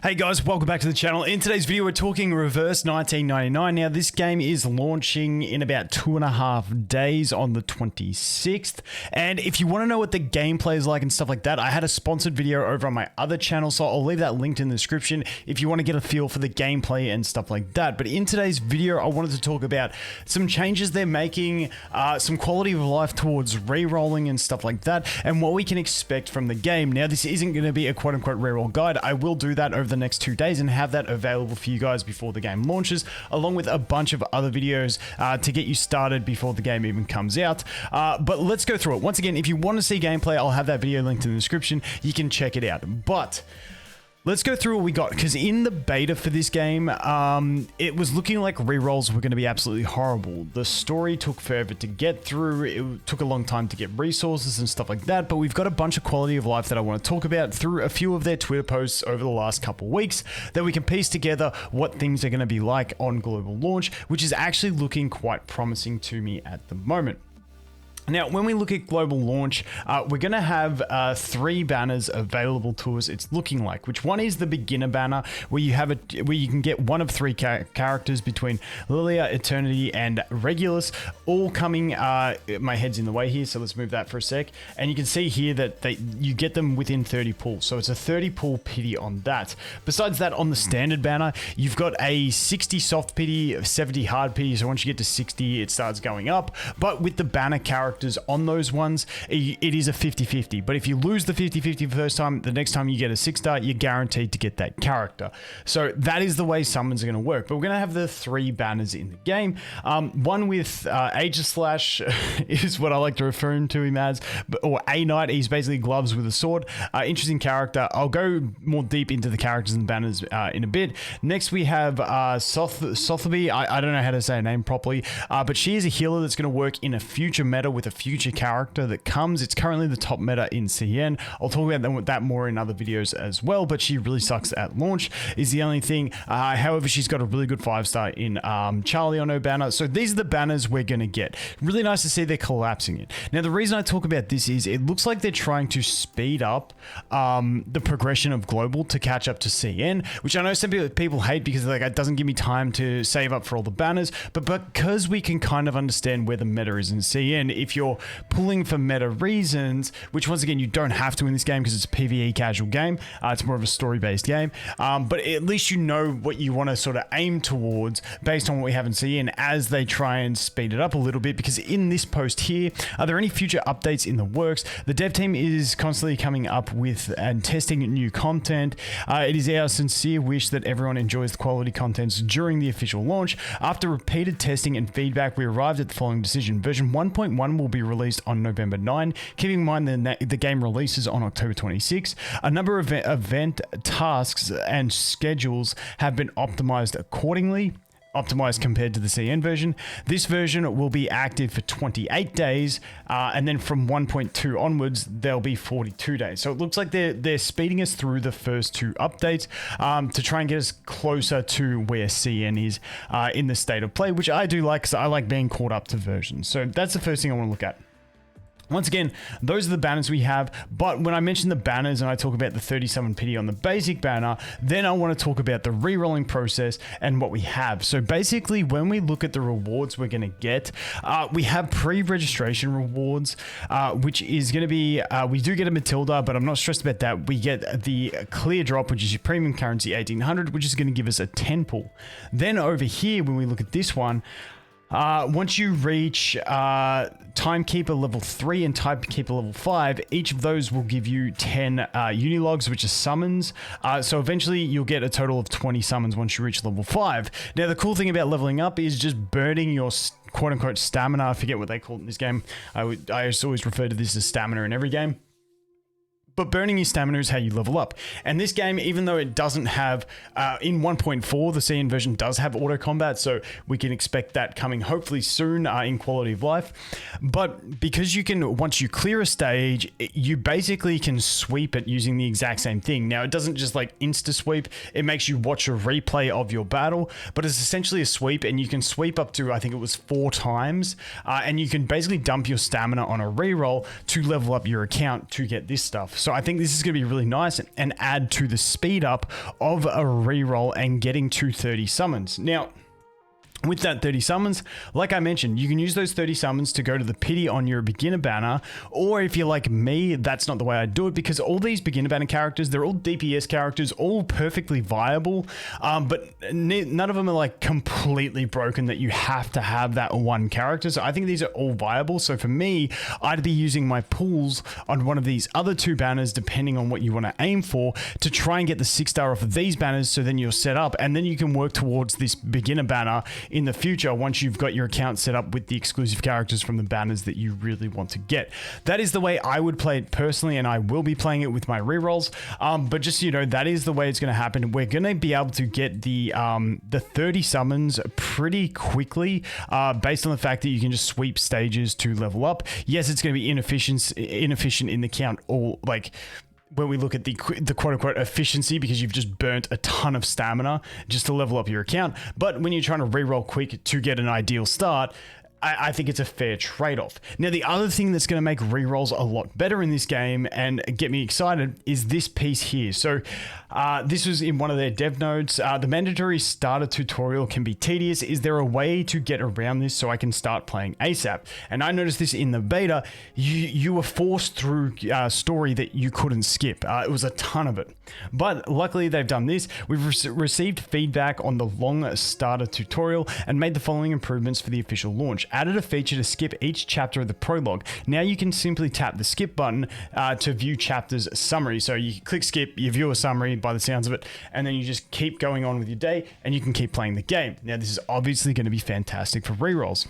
Hey guys, welcome back to the channel. In today's video, we're talking Reverse 1999. Now, this game is launching in about 2.5 days on the 26th. And if you want to know what the gameplay is like and stuff like that, I had a sponsored video over on my other channel, so I'll leave that linked in the description if you want to get a feel for the gameplay and stuff like that. But in today's video, I wanted to talk about some changes they're making, some quality of life towards re-rolling and stuff like that, and what we can expect from the game. Now, this isn't going to be a quote-unquote re-roll guide. I will do that over the next 2 days and have that available for you guys before the game launches, along with a bunch of other videos to get you started before the game even comes out. But let's go through it. Once again, if you want to see gameplay, I'll have that video linked in the description. You can check it out. But let's go through what we got, because in the beta for this game, it was looking like rerolls were going to be absolutely horrible. The story took forever to get through. It took a long time to get resources and stuff like that, but we've got a bunch of quality of life that I want to talk about through a few of their Twitter posts over the last couple weeks that we can piece together what things are going to be like on global launch, which is actually looking quite promising to me at the moment. Now, when we look at global launch, we're going to have 3 banners available to us. It's looking like, which one is the beginner banner, where you have where you can get one of 3 characters between Lilia, Eternity, and Regulus, all coming. My head's in the way here, so let's move that for a sec. And you can see here that you get them within 30 pulls, so it's a 30 pull pity on that. Besides that, on the standard banner, you've got a 60 soft pity, 70 hard pity. So once you get to 60, it starts going up. But with the banner character on those ones, it is a 50-50, but if you lose the 50-50 the first time, the next time you get a 6-star, you're guaranteed to get that character. So that is the way summons are going to work. But we're going to have the 3 banners in the game. One with Aegis Slash is what I like to refer to him as, or A Knight. He's basically gloves with a sword. Interesting character. I'll go more deep into the characters and banners in a bit. Next we have Sotheby. I don't know how to say her name properly, but she is a healer that's going to work in a future meta with a future character that comes. It's currently the top meta in CN. I'll talk about that more in other videos as well, but she really sucks at launch is the only thing. However, she's got a really good 5-star in Charlie on her banner. So these are the banners we're going to get. Really nice to see they're collapsing it. Now, the reason I talk about this is it looks like they're trying to speed up the progression of global to catch up to CN, which I know some people hate because like it doesn't give me time to save up for all the banners, but because we can kind of understand where the meta is in CN, if you're pulling for meta reasons, which once again you don't have to in this game because it's a PvE casual game, it's more of a story-based game, but at least you know what you want to sort of aim towards based on what we have in CN as they try and speed it up a little bit. Because in this post here, are there any future updates in the works? The dev team is constantly coming up with and testing new content. It is our sincere wish that everyone enjoys the quality contents during the official launch. After repeated testing and feedback, we arrived at the following decision. Version 1.1 will be released on November 9. Keeping in mind the game releases on October 26. A number of event tasks and schedules have been optimized accordingly. Optimized compared to the CN version. This version will be active for 28 days, and then from 1.2 onwards, there'll be 42 days. So it looks like they're speeding us through the first 2 updates to try and get us closer to where CN is in the state of play, which I do like because I like being caught up to versions. So that's the first thing I want to look at. Once again, those are the banners we have, but when I mention the banners and I talk about the 37 pity on the basic banner, then I want to talk about the re-rolling process and what we have. So basically, when we look at the rewards we're going to get, we have pre-registration rewards, which is going to be, we do get a Matilda, but I'm not stressed about that. We get the clear drop, which is your premium currency 1800, which is going to give us a 10 pull. Then over here, when we look at this one, once you reach Timekeeper level 3 and Timekeeper level 5, each of those will give you 10 Unilogs, which are summons. So eventually you'll get a total of 20 summons once you reach level 5. Now, the cool thing about leveling up is just burning your quote-unquote stamina. I forget what they call it in this game. I always refer to this as stamina in every game. But burning your stamina is how you level up. And this game, even though it doesn't have, in 1.4, the CN version does have auto combat, so we can expect that coming hopefully soon in quality of life. But because you can, once you clear a stage, you basically can sweep it using the exact same thing. Now, it doesn't just like insta sweep, it makes you watch a replay of your battle, but it's essentially a sweep, and you can sweep up to, I think it was 4 times, and you can basically dump your stamina on a reroll to level up your account to get this stuff. So I think this is going to be really nice and add to the speed up of a reroll and getting to 30 summons. Now, with that 30 summons, like I mentioned, you can use those 30 summons to go to the pity on your beginner banner, or if you're like me, that's not the way I do it, because all these beginner banner characters, they're all DPS characters, all perfectly viable, but none of them are like completely broken that you have to have that one character. So I think these are all viable. So for me, I'd be using my pools on one of these other two banners, depending on what you want to aim for, to try and get the 6-star off of these banners, so then you're set up, and then you can work towards this beginner banner in the future once you've got your account set up with the exclusive characters from the banners that you really want to get. That is the way I would play it personally, and I will be playing it with my rerolls. But just so you know, that is the way it's going to happen. We're going to be able to get the 30 summons pretty quickly, based on the fact that you can just sweep stages to level up. Yes, it's going to be inefficient in the count, or like when we look at the quote-unquote efficiency, because you've just burnt a ton of stamina just to level up your account. But when you're trying to reroll quick to get an ideal start, I think it's a fair trade-off. Now, the other thing that's going to make rerolls a lot better in this game and get me excited is this piece here. So this was in one of their dev notes. The mandatory starter tutorial can be tedious. Is there a way to get around this so I can start playing ASAP? And I noticed this in the beta. You were forced through a story that you couldn't skip. It was a ton of it. But luckily, they've done this. We've received feedback on the long starter tutorial and made the following improvements for the official launch. Added a feature to skip each chapter of the prologue. Now you can simply tap the skip button to view chapters summary. So you click skip, you view a summary by the sounds of it, and then you just keep going on with your day and you can keep playing the game. Now this is obviously going to be fantastic for rerolls.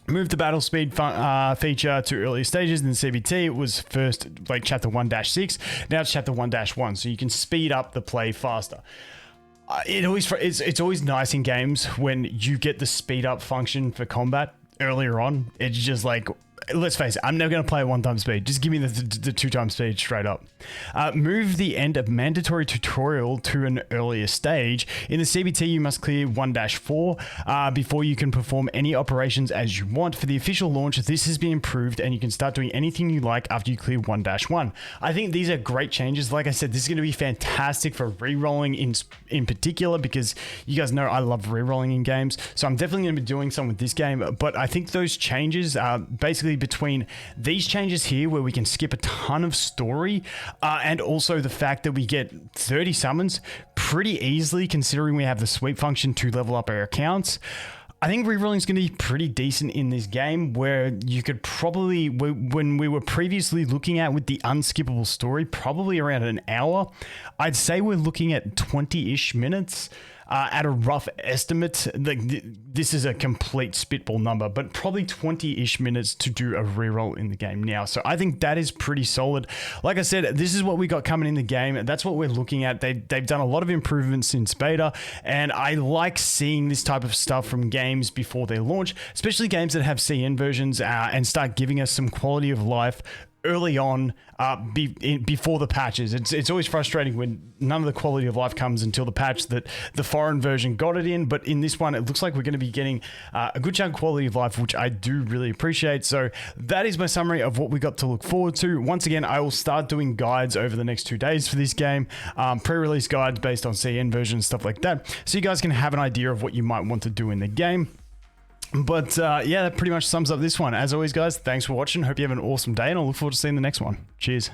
Move the battle speed feature to earlier stages in the CBT. It was first like chapter 1-6. Now it's chapter 1-1. So you can speed up the play faster. It's always nice in games when you get the speed up function for combat earlier on. It's just like, let's face it, I'm never going to play at 1x speed. Just give me the 2x speed straight up. Move the end of mandatory tutorial to an earlier stage. In the CBT, you must clear 1-4 before you can perform any operations as you want. For the official launch, this has been improved and you can start doing anything you like after you clear 1-1. I think these are great changes. Like I said, this is going to be fantastic for rerolling in particular, because you guys know I love rerolling in games. So I'm definitely going to be doing some with this game. But I think those changes are basically between these changes here, where we can skip a ton of story, and also the fact that we get 30 summons pretty easily, considering we have the sweep function to level up our accounts. I think rerolling is going to be pretty decent in this game, where you could probably, when we were previously looking at with the unskippable story, probably around an hour. I'd say we're looking at 20-ish minutes. At a rough estimate, this is a complete spitball number, but probably 20-ish minutes to do a reroll in the game now. So I think that is pretty solid. Like I said, this is what we got coming in the game. That's what we're looking at. They've done a lot of improvements since beta, and I like seeing this type of stuff from games before they launch, especially games that have CN versions, and start giving us some quality of life early on, before the patches. It's always frustrating when none of the quality of life comes until the patch that the foreign version got it in. But in this one, it looks like we're going to be getting a good chunk of quality of life, which I do really appreciate. So that is my summary of what we got to look forward to. Once again, I will start doing guides over the next 2 days for this game, pre-release guides based on CN version, stuff like that, so you guys can have an idea of what you might want to do in the game. But yeah, that pretty much sums up this one. As always, guys, thanks for watching. Hope you have an awesome day, and I'll look forward to seeing the next one. Cheers.